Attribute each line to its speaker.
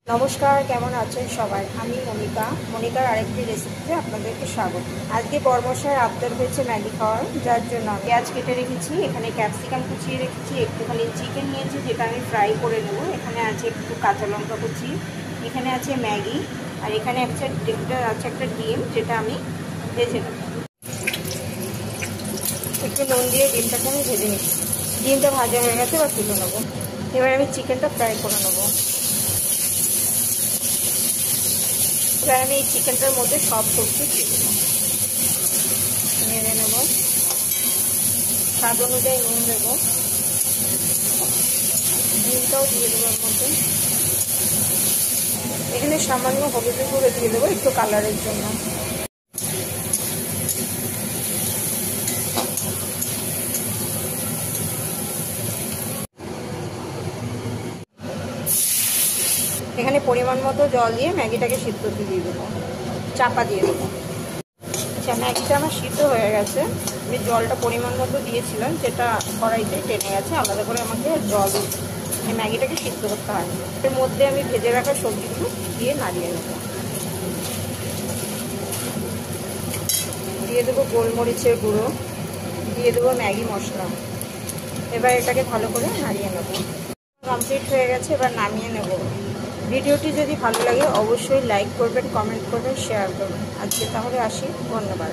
Speaker 1: নমস্কার, কেমন আছেন সবাই? আমি মনিকার আরেকটি রেসিপিতে আপনাদেরকে স্বাগত। আজকে বড়মশাইয়ের আবদার হয়েছে ম্যাগি খাওয়ার, যার জন্য আমি পেঁয়াজ কেটে রেখেছি, এখানে ক্যাপসিকাম কুচিয়ে রেখেছি, একটুখানি চিকেন নিয়েছি যেটা আমি ফ্রাই করে নেব, এখানে আছে একটু কাঁচা লঙ্কা কুচি, এখানে আছে ম্যাগি, আর এখানে আছে একটা ডিম যেটা আমি ভেজে নেব। একটু নুন দিয়ে ডিমটাকে আমি ভেজে নিচ্ছি। ডিমটা ভাজা হয়ে গেছে, এবার তুলে নেবো। এবার আমি চিকেনটা ফ্রাই করে নেবো। এবার আমি এই চিকেনটার মধ্যে সব সবজি দিয়ে দেবো, নেড়ে নেব, স্বাদ অনুযায়ী নুন দেবো, ডিমটাও দিয়ে দেবো এর মধ্যে। এখানে সামান্য হলুদের গুঁড়ো দিয়ে দেবো একটু কালারের জন্য। এখানে পরিমাণ মতো জল দিয়ে ম্যাগিটাকে সিদ্ধ দিয়ে দেবো, চাপা দিয়ে দেবো। আচ্ছা, ম্যাগিটা আমার সিদ্ধ হয়ে গেছে। আমি জলটা পরিমাণ মতো দিয়েছিলাম, যেটা কড়াইতে টেনে গেছে, আলাদা করে আমাকে জল এই ম্যাগিটাকে সিদ্ধ করতে হয়। এর মধ্যে আমি ভেজে রাখা সবজিগুলো দিয়ে নাড়িয়ে নেবো। দিয়ে দেবো গোলমরিচের গুঁড়ো, দিয়ে দেবো ম্যাগি মশলা। এবার এটাকে ভালো করে নাড়িয়ে নেব। কমপ্লিট হয়ে গেছে, এবার নামিয়ে নেব। ভিডিওটি যদি ভালো লাগে অবশ্যই লাইক করবেন, কমেন্ট করবেন, শেয়ার করবেন। আজকে তাহলে আসি, ধন্যবাদ।